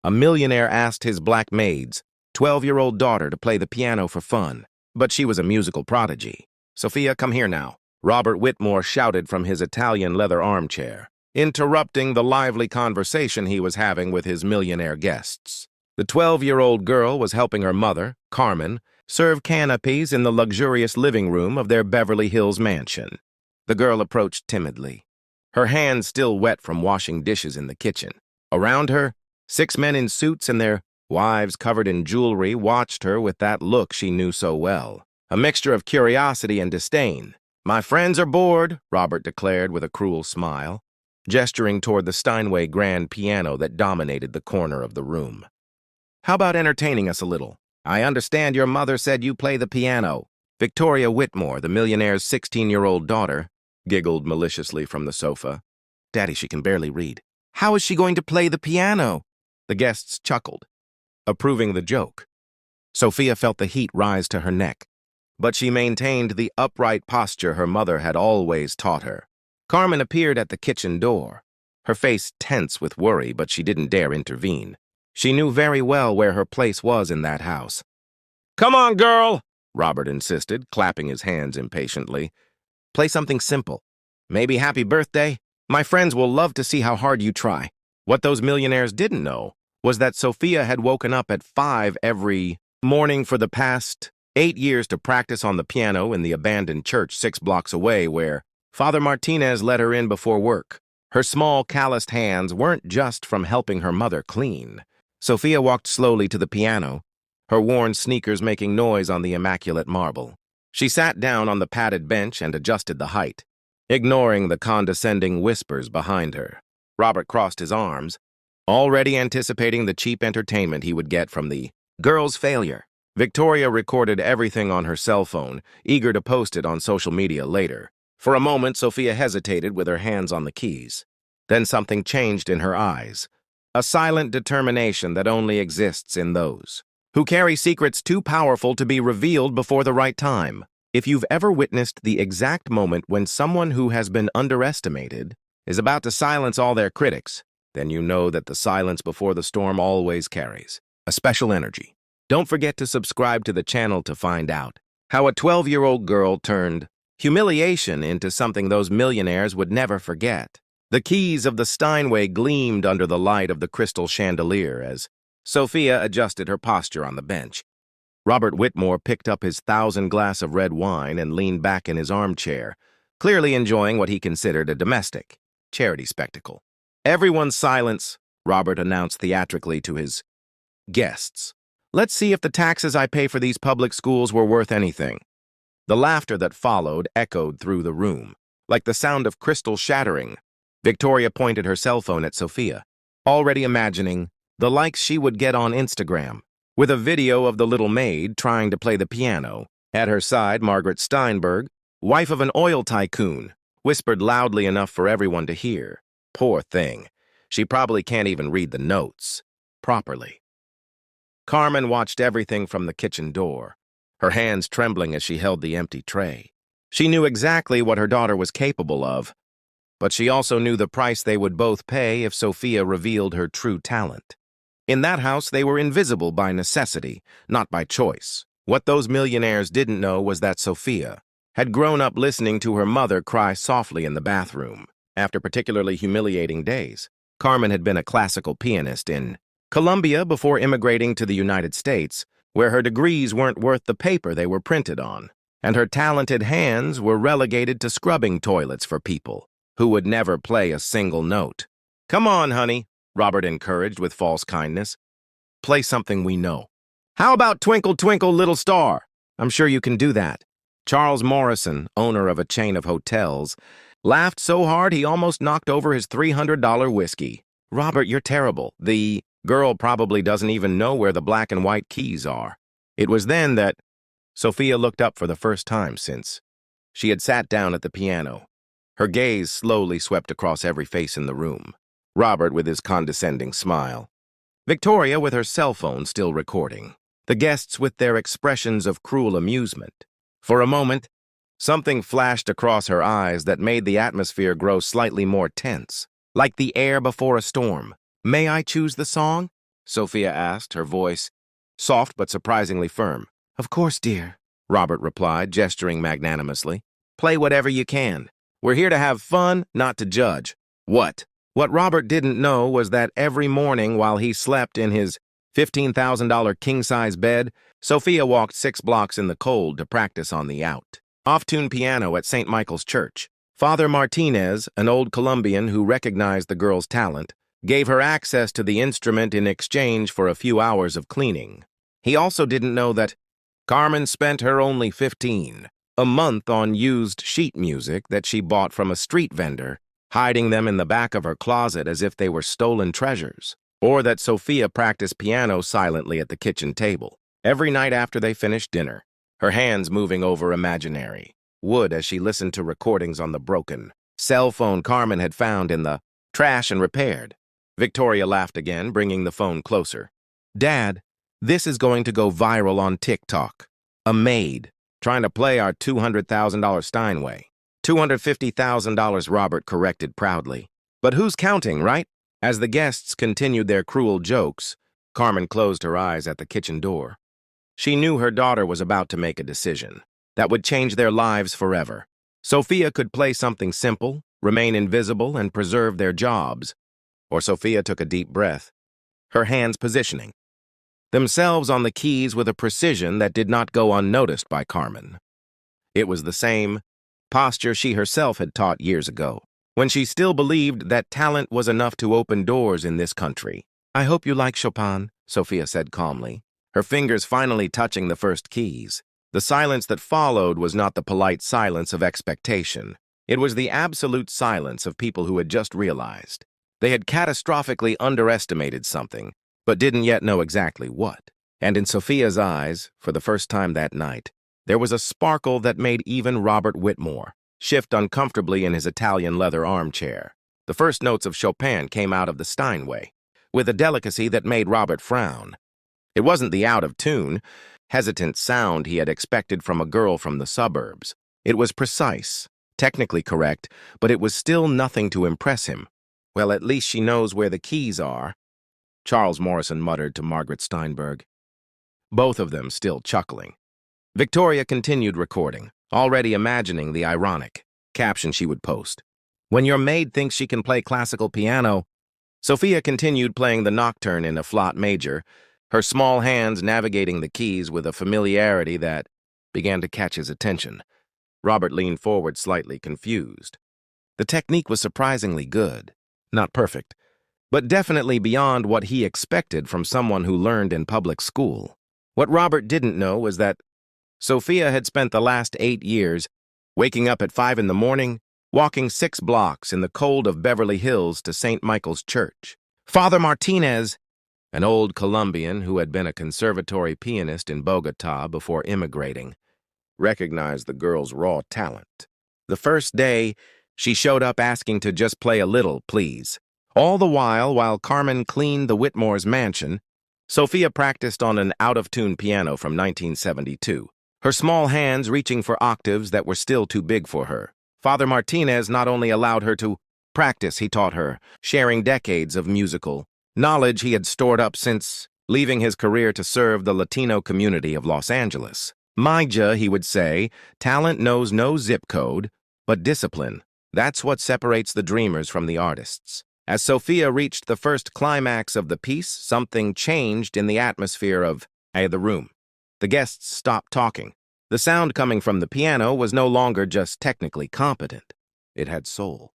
A millionaire asked his black maid's 12-year-old daughter to play the piano for fun, but she was a musical prodigy. "Sophia, come here now," Robert Whitmore shouted from his Italian leather armchair, interrupting the lively conversation he was having with his millionaire guests. The 12-year-old girl was helping her mother, Carmen, serve canapes in the luxurious living room of their Beverly Hills mansion. The girl approached timidly, her hands still wet from washing dishes in the kitchen. Around her, 6 men in suits and their wives covered in jewelry watched her with that look she knew so well, a mixture of curiosity and disdain. "My friends are bored," Robert declared with a cruel smile, gesturing toward the Steinway grand piano that dominated the corner of the room. "How about entertaining us a little? I understand your mother said you play the piano." Victoria Whitmore, the millionaire's 16-year-old daughter, giggled maliciously from the sofa. "Daddy, she can barely read. How is she going to play the piano?" The guests chuckled, approving the joke. Sophia felt the heat rise to her neck, but she maintained the upright posture her mother had always taught her. Carmen appeared at the kitchen door, her face tense with worry, but she didn't dare intervene. She knew very well where her place was in that house. "Come on, girl," Robert insisted, clapping his hands impatiently. "Play something simple. Maybe Happy Birthday. My friends will love to see how hard you try." What those millionaires didn't know was that Sophia had woken up at 5 every morning for the past 8 years to practice on the piano in the abandoned church 6 blocks away where Father Martinez let her in before work. Her small, calloused hands weren't just from helping her mother clean. Sophia walked slowly to the piano, her worn sneakers making noise on the immaculate marble. She sat down on the padded bench and adjusted the height, ignoring the condescending whispers behind her. Robert crossed his arms, already anticipating the cheap entertainment he would get from the girl's failure. Victoria recorded everything on her cell phone, eager to post it on social media later. For a moment, Sophia hesitated with her hands on the keys. Then something changed in her eyes, a silent determination that only exists in those who carry secrets too powerful to be revealed before the right time. If you've ever witnessed the exact moment when someone who has been underestimated is about to silence all their critics, then you know that the silence before the storm always carries a special energy. Don't forget to subscribe to the channel to find out how a 12-year-old girl turned humiliation into something those millionaires would never forget. The keys of the Steinway gleamed under the light of the crystal chandelier as Sophia adjusted her posture on the bench. Robert Whitmore picked up his 1,000 glass of red wine and leaned back in his armchair, clearly enjoying what he considered a domestic charity spectacle. "Everyone's silence," Robert announced theatrically to his guests. "Let's see if the taxes I pay for these public schools were worth anything." The laughter that followed echoed through the room, like the sound of crystal shattering. Victoria pointed her cell phone at Sophia, already imagining the likes she would get on Instagram, with a video of the little maid trying to play the piano. At her side, Margaret Steinberg, wife of an oil tycoon, whispered loudly enough for everyone to hear. Poor thing, she probably can't even read the notes properly. Carmen watched everything from the kitchen door, her hands trembling as she held the empty tray. She knew exactly what her daughter was capable of, but she also knew the price they would both pay if Sophia revealed her true talent. In that house, they were invisible by necessity, not by choice. What those millionaires didn't know was that Sophia had grown up listening to her mother cry softly in the bathroom. After particularly humiliating days, Carmen had been a classical pianist in Colombia before immigrating to the United States, where her degrees weren't worth the paper they were printed on, and her talented hands were relegated to scrubbing toilets for people who would never play a single note. "Come on, honey," Robert encouraged with false kindness. "Play something we know. How about Twinkle, Twinkle, Little Star? I'm sure you can do that." Charles Morrison, owner of a chain of hotels, laughed so hard he almost knocked over his $300 whiskey. "Robert, you're terrible. The girl probably doesn't even know where the black and white keys are." It was then that Sophia looked up for the first time since she had sat down at the piano. Her gaze slowly swept across every face in the room. Robert with his condescending smile, Victoria with her cell phone still recording, the guests with their expressions of cruel amusement. For a moment, something flashed across her eyes that made the atmosphere grow slightly more tense, like the air before a storm. "May I choose the song?" Sophia asked, her voice soft but surprisingly firm. Of course, dear, Robert replied, gesturing magnanimously. Play whatever you can. We're here to have fun, not to judge. What? What Robert didn't know was that every morning while he slept in his $15,000 king-size bed, Sophia walked 6 blocks in the cold to practice on the off-tune piano at St. Michael's Church. Father Martinez, an old Colombian who recognized the girl's talent, gave her access to the instrument in exchange for a few hours of cleaning. He also didn't know that Carmen spent her only $15 a month on used sheet music that she bought from a street vendor, hiding them in the back of her closet as if they were stolen treasures, or that Sophia practiced piano silently at the kitchen table, every night after they finished dinner, her hands moving over imaginary wood as she listened to recordings on the broken cell phone Carmen had found in the trash and repaired. Victoria laughed again, bringing the phone closer. Dad, this is going to go viral on TikTok. A maid trying to play our $200,000 Steinway. $250,000, Robert corrected proudly. But who's counting, right? As the guests continued their cruel jokes, Carmen closed her eyes at the kitchen door. She knew her daughter was about to make a decision that would change their lives forever. Sophia could play something simple, remain invisible, and preserve their jobs. Or Sophia took a deep breath, her hands positioning themselves on the keys with a precision that did not go unnoticed by Carmen. It was the same posture she herself had taught years ago, when she still believed that talent was enough to open doors in this country. I hope you like Chopin, Sophia said calmly, her fingers finally touching the first keys. The silence that followed was not the polite silence of expectation. It was the absolute silence of people who had just realized they had catastrophically underestimated something, but didn't yet know exactly what. And in Sophia's eyes, for the first time that night, there was a sparkle that made even Robert Whitmore shift uncomfortably in his Italian leather armchair. The first notes of Chopin came out of the Steinway, with a delicacy that made Robert frown. It wasn't the out-of-tune, hesitant sound he had expected from a girl from the suburbs. It was precise, technically correct, but it was still nothing to impress him. Well, at least she knows where the keys are, Charles Morrison muttered to Margaret Steinberg, both of them still chuckling. Victoria continued recording, already imagining the ironic caption she would post. When your maid thinks she can play classical piano, Sophia continued playing the nocturne in a flat major, her small hands navigating the keys with a familiarity that began to catch his attention. Robert leaned forward slightly confused. The technique was surprisingly good, not perfect, but definitely beyond what he expected from someone who learned in public school. What Robert didn't know was that Sophia had spent the last 8 years waking up at 5 in the morning, walking 6 blocks in the cold of Beverly Hills to St. Michael's Church. Father Martinez, an old Colombian who had been a conservatory pianist in Bogota before immigrating, recognized the girl's raw talent. The first day, she showed up asking to just play a little, please. All the while Carmen cleaned the Whitmore's mansion, Sophia practiced on an out-of-tune piano from 1972, her small hands reaching for octaves that were still too big for her. Father Martinez not only allowed her to practice, he taught her, sharing decades of musical knowledge he had stored up since leaving his career to serve the Latino community of Los Angeles. Maid, he would say, talent knows no zip code, but discipline. That's what separates the dreamers from the artists. As Sophia reached the first climax of the piece, something changed in the atmosphere of the room. The guests stopped talking. The sound coming from the piano was no longer just technically competent. It had soul.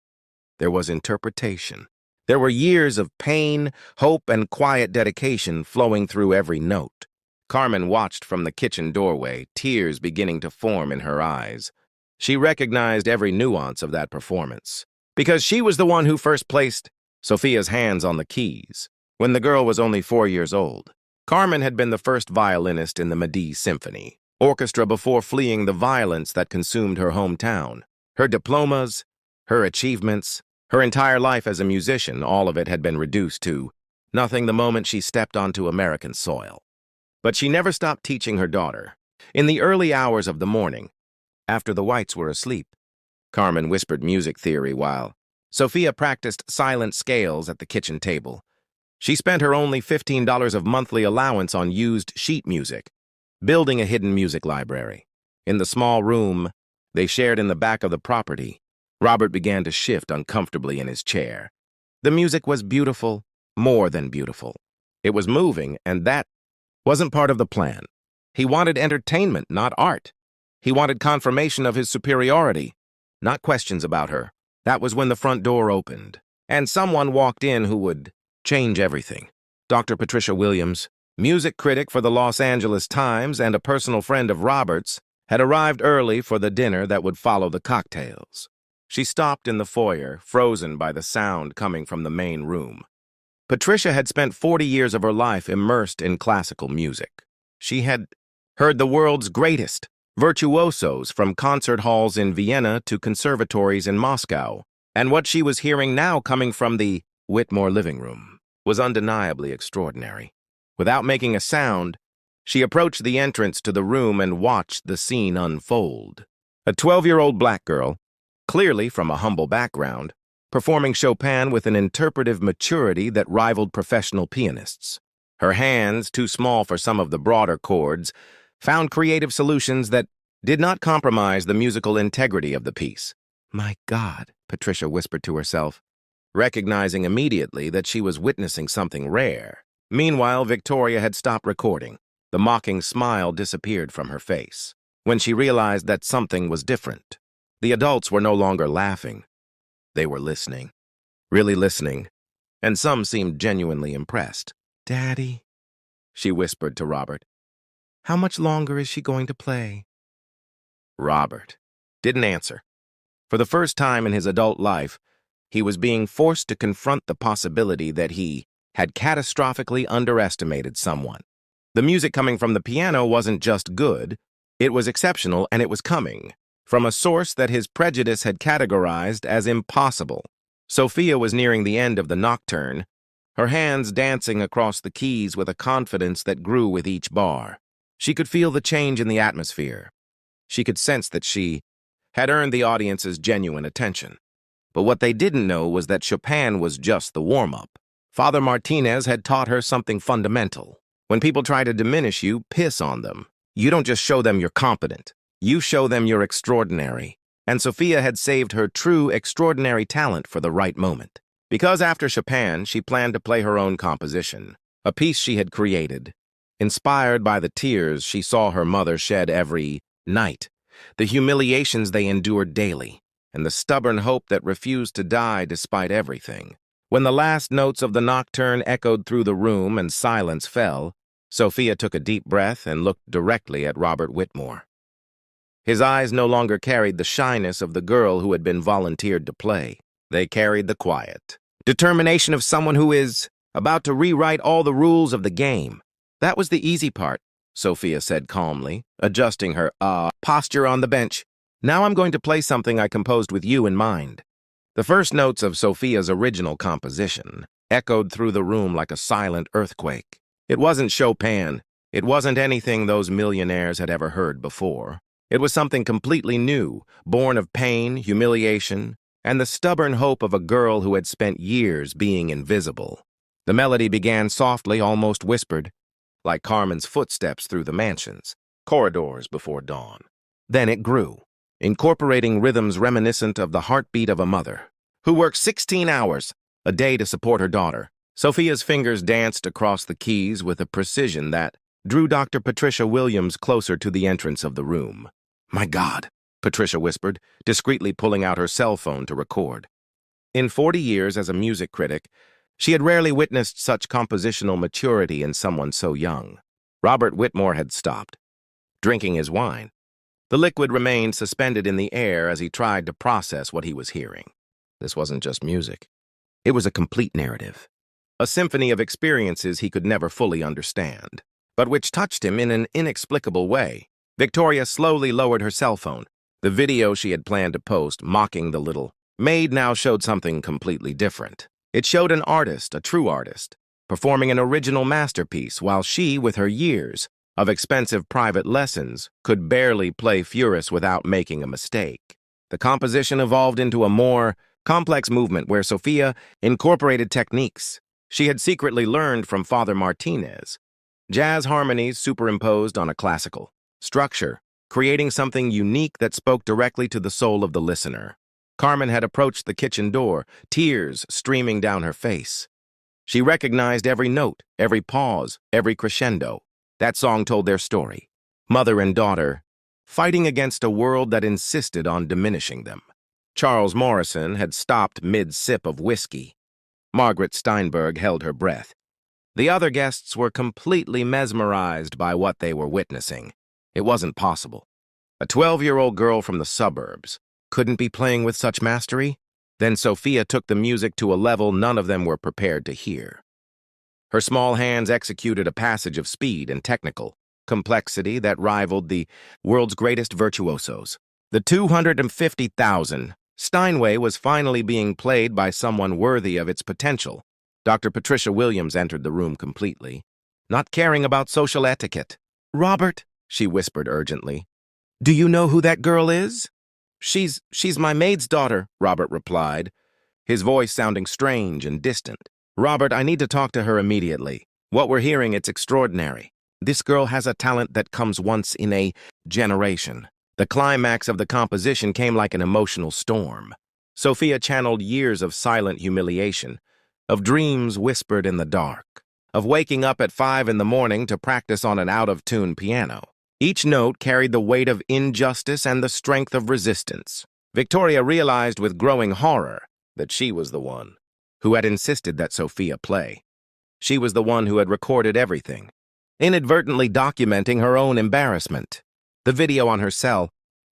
There was interpretation. There were years of pain, hope, and quiet dedication flowing through every note. Carmen watched from the kitchen doorway, tears beginning to form in her eyes. She recognized every nuance of that performance, because she was the one who first placed Sophia's hands on the keys when the girl was only 4 years old. Carmen had been the first violinist in the Maid Symphony Orchestra before fleeing the violence that consumed her hometown. Her diplomas, her achievements, her entire life as a musician, all of it had been reduced to nothing the moment she stepped onto American soil. But she never stopped teaching her daughter. In the early hours of the morning, after the whites were asleep, Carmen whispered music theory while Sophia practiced silent scales at the kitchen table, She spent her only $15 of monthly allowance on used sheet music, building a hidden music library. In the small room they shared in the back of the property, Robert began to shift uncomfortably in his chair. The music was beautiful, more than beautiful. It was moving, and that wasn't part of the plan. He wanted entertainment, not art. He wanted confirmation of his superiority, not questions about her. That was when the front door opened, and someone walked in who would change everything. Dr. Patricia Williams, music critic for the Los Angeles Times and a personal friend of Robert's, had arrived early for the dinner that would follow the cocktails. She stopped in the foyer, frozen by the sound coming from the main room. Patricia had spent 40 years of her life immersed in classical music. She had heard the world's greatest virtuosos from concert halls in Vienna to conservatories in Moscow, and what she was hearing now coming from the Whitmore living room was undeniably extraordinary. Without making a sound, she approached the entrance to the room and watched the scene unfold. A 12-year-old black girl, clearly from a humble background, performing Chopin with an interpretive maturity that rivaled professional pianists. Her hands, too small for some of the broader chords, found creative solutions that did not compromise the musical integrity of the piece. "My God," Patricia whispered to herself, recognizing immediately that she was witnessing something rare. Meanwhile, Victoria had stopped recording. The mocking smile disappeared from her face when she realized that something was different. The adults were no longer laughing. They were listening, really listening, and some seemed genuinely impressed. "Daddy," she whispered to Robert, "how much longer is she going to play?" Robert didn't answer. For the first time in his adult life, he was being forced to confront the possibility that he had catastrophically underestimated someone. The music coming from the piano wasn't just good, it was exceptional, and it was coming from a source that his prejudice had categorized as impossible. Sophia was nearing the end of the nocturne, her hands dancing across the keys with a confidence that grew with each bar. She could feel the change in the atmosphere. She could sense that she had earned the audience's genuine attention. But what they didn't know was that Chopin was just the warm-up. Father Martinez had taught her something fundamental. When people try to diminish you, piss on them. You don't just show them you're competent. You show them you're extraordinary. And Sophia had saved her true extraordinary talent for the right moment. Because after Chopin, she planned to play her own composition, a piece she had created, inspired by the tears she saw her mother shed every night, the humiliations they endured daily, and the stubborn hope that refused to die despite everything. When the last notes of the nocturne echoed through the room and silence fell, Sophia took a deep breath and looked directly at Robert Whitmore. His eyes no longer carried the shyness of the girl who had been volunteered to play. They carried the quiet determination of someone who is about to rewrite all the rules of the game. "That was the easy part," Sophia said calmly, adjusting her posture on the bench. "Now I'm going to play something I composed with you in mind." The first notes of Sophia's original composition echoed through the room like a silent earthquake. It wasn't Chopin. It wasn't anything those millionaires had ever heard before. It was something completely new, born of pain, humiliation, and the stubborn hope of a girl who had spent years being invisible. The melody began softly, almost whispered, like Carmen's footsteps through the mansion's corridors before dawn. Then it grew, incorporating rhythms reminiscent of the heartbeat of a mother who worked 16 hours a day to support her daughter. Sophia's fingers danced across the keys with a precision that drew Dr. Patricia Williams closer to the entrance of the room. "My God," Patricia whispered, discreetly pulling out her cell phone to record. In 40 years as a music critic, she had rarely witnessed such compositional maturity in someone so young. Robert Whitmore had stopped, drinking his wine. The liquid remained suspended in the air as he tried to process what he was hearing. This wasn't just music. It was a complete narrative, a symphony of experiences he could never fully understand, but which touched him in an inexplicable way. Victoria slowly lowered her cell phone. The video she had planned to post, mocking the little Maid, now showed something completely different. It showed an artist, a true artist, performing an original masterpiece while she, with her years of expensive private lessons, could barely play Furious without making a mistake. The composition evolved into a more complex movement where Sophia incorporated techniques she had secretly learned from Father Martinez. Jazz harmonies superimposed on a classical structure, creating something unique that spoke directly to the soul of the listener. Carmen had approached the kitchen door, tears streaming down her face. She recognized every note, every pause, every crescendo. That song told their story. Mother and daughter, fighting against a world that insisted on diminishing them. Charles Morrison had stopped mid-sip of whiskey. Margaret Steinberg held her breath. The other guests were completely mesmerized by what they were witnessing. It wasn't possible. A 12-year-old girl from the suburbs couldn't be playing with such mastery? Then Sophia took the music to a level none of them were prepared to hear. Her small hands executed a passage of speed and technical complexity that rivaled the world's greatest virtuosos. The 250,000 Steinway was finally being played by someone worthy of its potential. Dr. Patricia Williams entered the room completely, not caring about social etiquette. "Robert," she whispered urgently, "do you know who that girl is?" She's my maid's daughter," Robert replied, his voice sounding strange and distant. "Robert, I need to talk to her immediately. What we're hearing, it's extraordinary. This girl has a talent that comes once in a generation." The climax of the composition came like an emotional storm. Sophia channeled years of silent humiliation, of dreams whispered in the dark, of waking up at 5 in the morning to practice on an out-of-tune piano. Each note carried the weight of injustice and the strength of resistance. Victoria realized with growing horror that she was the one who had insisted that Sophia play. She was the one who had recorded everything, inadvertently documenting her own embarrassment. The video on her cell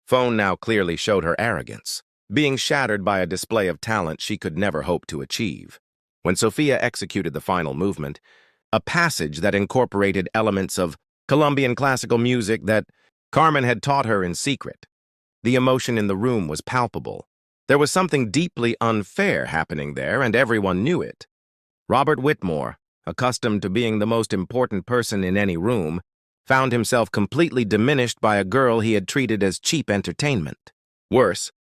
phone now clearly showed her arrogance, being shattered by a display of talent she could never hope to achieve. When Sophia executed the final movement, a passage that incorporated elements of Colombian classical music that Carmen had taught her in secret, the emotion in the room was palpable. There was something deeply unfair happening there, and everyone knew it. Robert Whitmore, accustomed to being the most important person in any room, found himself completely diminished by a girl he had treated as cheap entertainment. Worse,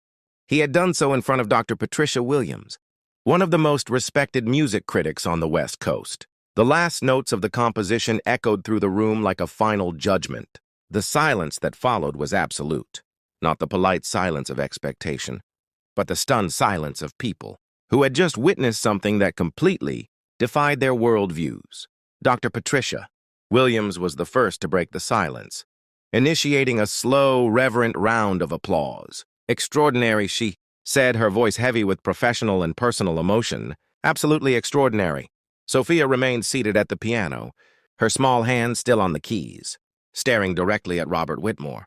he had done so in front of Dr. Patricia Williams, one of the most respected music critics on the West Coast. The last notes of the composition echoed through the room like a final judgment. The silence that followed was absolute, not the polite silence of expectation, but the stunned silence of people who had just witnessed something that completely defied their worldviews. Dr. Patricia Williams was the first to break the silence, initiating a slow, reverent round of applause. "Extraordinary," she said, her voice heavy with professional and personal emotion. "Absolutely extraordinary." Sophia remained seated at the piano, her small hands still on the keys, staring directly at Robert Whitmore.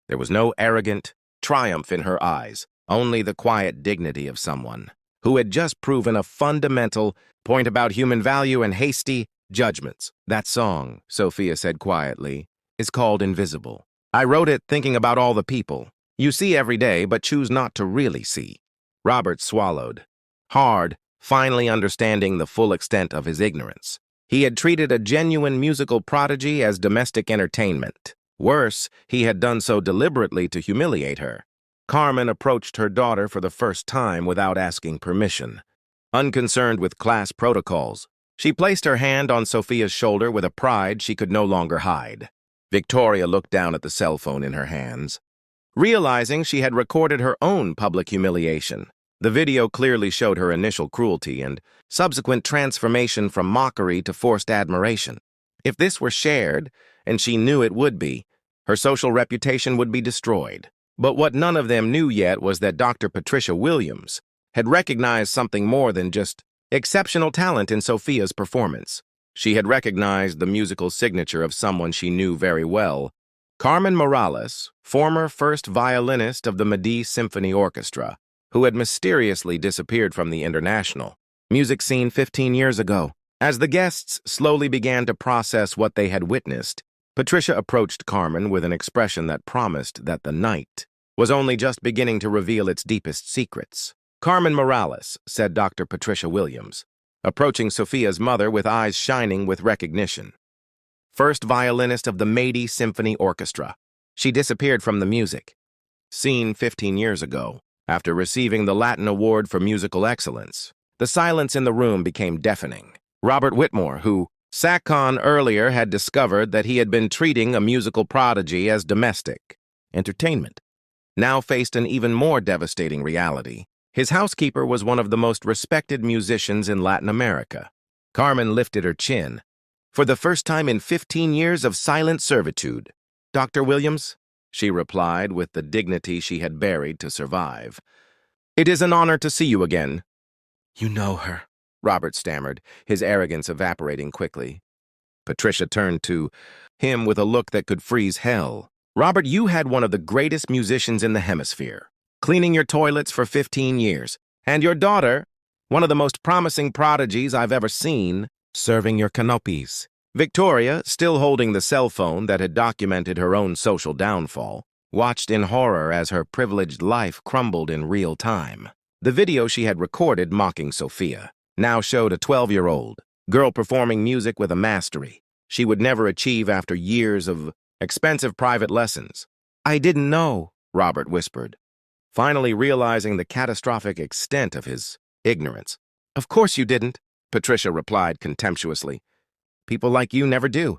There was no arrogant triumph in her eyes, only the quiet dignity of someone who had just proven a fundamental point about human value and hasty judgments. "That song," Sophia said quietly, "is called Invisible. I wrote it thinking about all the people you see every day but choose not to really see." Robert swallowed hard, finally understanding the full extent of his ignorance. He had treated a genuine musical prodigy as domestic entertainment. Worse, he had done so deliberately to humiliate her. Carmen approached her daughter for the first time without asking permission. Unconcerned with class protocols, she placed her hand on Sophia's shoulder with a pride she could no longer hide. Victoria looked down at the cell phone in her hands, realizing she had recorded her own public humiliation. The video clearly showed her initial cruelty and subsequent transformation from mockery to forced admiration. If this were shared, and she knew it would be, her social reputation would be destroyed. But what none of them knew yet was that Dr. Patricia Williams had recognized something more than just exceptional talent in Sophia's performance. She had recognized the musical signature of someone she knew very well, Carmen Morales, former first violinist of the Maid Symphony Orchestra, who had mysteriously disappeared from the international music scene 15 years ago. As the guests slowly began to process what they had witnessed, Patricia approached Carmen with an expression that promised that the night was only just beginning to reveal its deepest secrets. "Carmen Morales," said Dr. Patricia Williams, approaching Sophia's mother with eyes shining with recognition. "First violinist of the Maid Symphony Orchestra. She disappeared from the music scene 15 years ago, after receiving the Latin Award for Musical Excellence." The silence in the room became deafening. Robert Whitmore, who Sackon earlier had discovered that he had been treating a musical prodigy as domestic entertainment, now faced an even more devastating reality. His housekeeper was one of the most respected musicians in Latin America. Carmen lifted her chin. For the first time in 15 years of silent servitude. "Dr. Williams," she replied with the dignity she had buried to survive. "It is an honor to see you again." "You know her," Robert stammered, his arrogance evaporating quickly. Patricia turned to him with a look that could freeze hell. "Robert, you had one of the greatest musicians in the hemisphere, cleaning your toilets for 15 years, and your daughter, one of the most promising prodigies I've ever seen, serving your canopies." Victoria, still holding the cell phone that had documented her own social downfall, watched in horror as her privileged life crumbled in real time. The video she had recorded mocking Sophia now showed a 12-year-old girl performing music with a mastery she would never achieve after years of expensive private lessons. "I didn't know," Robert whispered, finally realizing the catastrophic extent of his ignorance. "Of course you didn't," Patricia replied contemptuously. "People like you never do.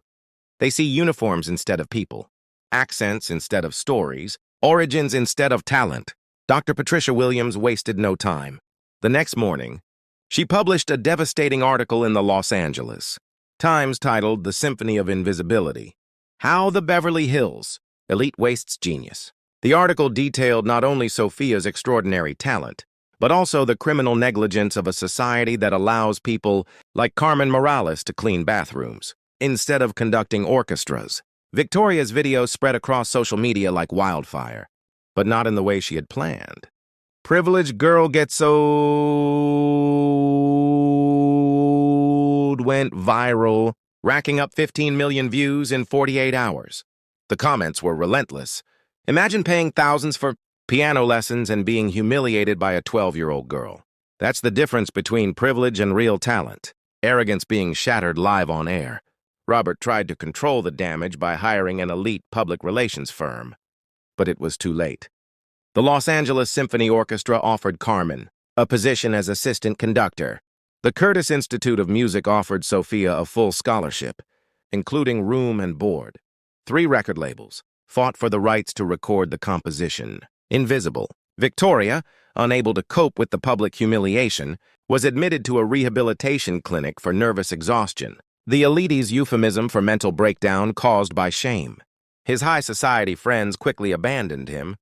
They see uniforms instead of people, accents instead of stories, origins instead of talent." Dr. Patricia Williams wasted no time. The next morning, she published a devastating article in the Los Angeles Times titled "The Symphony of Invisibility: How the Beverly Hills Elite Wastes Genius." The article detailed not only Sophia's extraordinary talent, but also the criminal negligence of a society that allows people like Carmen Morales to clean bathrooms instead of conducting orchestras. Victoria's video spread across social media like wildfire, but not in the way she had planned. "Privileged girl gets old" went viral, racking up 15 million views in 48 hours. The comments were relentless. Imagine paying thousands for piano lessons and being humiliated by a 12-year-old girl. That's the difference between privilege and real talent. Arrogance being shattered live on air. Robert tried to control the damage by hiring an elite public relations firm, but it was too late. The Los Angeles Symphony Orchestra offered Carmen a position as assistant conductor. The Curtis Institute of Music offered Sophia a full scholarship, including room and board. 3 record labels fought for the rights to record the composition. Invisible. Victoria, unable to cope with the public humiliation, was admitted to a rehabilitation clinic for nervous exhaustion, the elite's euphemism for mental breakdown caused by shame. His high society friends quickly abandoned him,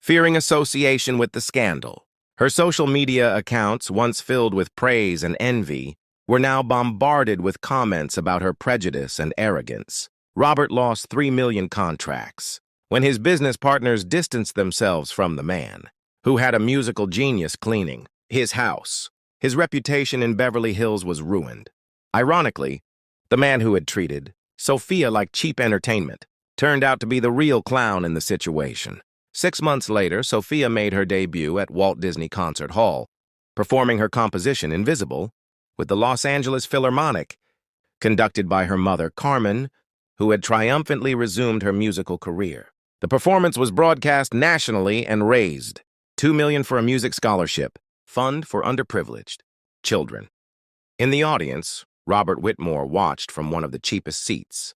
fearing association with the scandal. Her social media accounts, once filled with praise and envy, were now bombarded with comments about her prejudice and arrogance. Robert lost 3 million contracts when his business partners distanced themselves from the man, who had a musical genius cleaning his house. His reputation in Beverly Hills was ruined. Ironically, the man who had treated Sophia like cheap entertainment turned out to be the real clown in the situation. 6 months later, Sophia made her debut at Walt Disney Concert Hall, performing her composition Invisible with the Los Angeles Philharmonic, conducted by her mother, Carmen, who had triumphantly resumed her musical career. The performance was broadcast nationally and raised $2 million for a music scholarship fund for underprivileged children. In the audience, Robert Whitmore watched from one of the cheapest seats.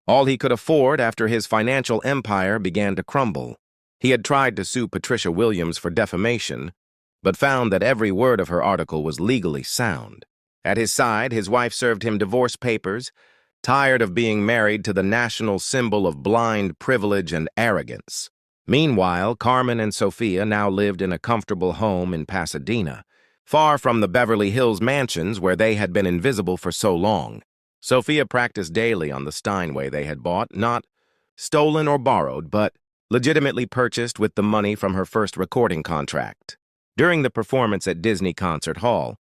All he could afford after his financial empire began to crumble. He had tried to sue Patricia Williams for defamation, but found that every word of her article was legally sound. At his side, his wife served him divorce papers, tired of being married to the national symbol of blind privilege and arrogance. Meanwhile, Carmen and Sophia now lived in a comfortable home in Pasadena, far from the Beverly Hills mansions where they had been invisible for so long. Sophia practiced daily on the Steinway they had bought, not stolen or borrowed, but legitimately purchased with the money from her first recording contract. During the performance at Disney Concert Hall,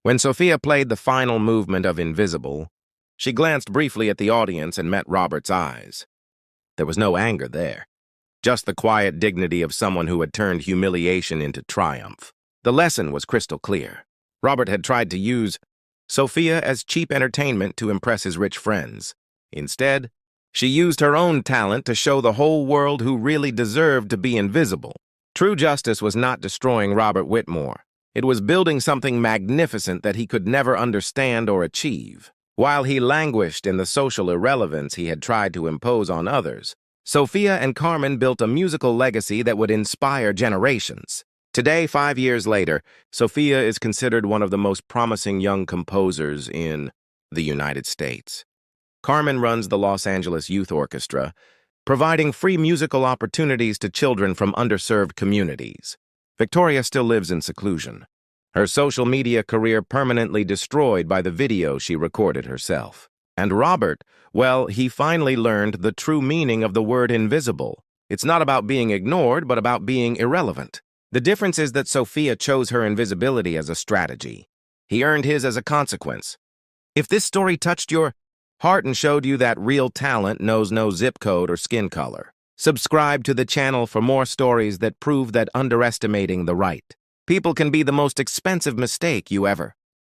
when Sophia played the final movement of Invisible, she glanced briefly at the audience and met Robert's eyes. There was no anger there, just the quiet dignity of someone who had turned humiliation into triumph. The lesson was crystal clear. Robert had tried to use Sophia as cheap entertainment to impress his rich friends. Instead, she used her own talent to show the whole world who really deserved to be invisible. True justice was not destroying Robert Whitmore. It was building something magnificent that he could never understand or achieve. While he languished in the social irrelevance he had tried to impose on others, Sophia and Carmen built a musical legacy that would inspire generations. Today, 5 years later, Sophia is considered one of the most promising young composers in the United States. Carmen runs the Los Angeles Youth Orchestra, providing free musical opportunities to children from underserved communities. Victoria still lives in seclusion, her social media career permanently destroyed by the video she recorded herself. And Robert, well, he finally learned the true meaning of the word invisible. It's not about being ignored, but about being irrelevant. The difference is that Sophia chose her invisibility as a strategy. He earned his as a consequence. If this story touched your heart and showed you that real talent knows no zip code or skin color, subscribe to the channel for more stories that prove that underestimating the right people can be the most expensive mistake you ever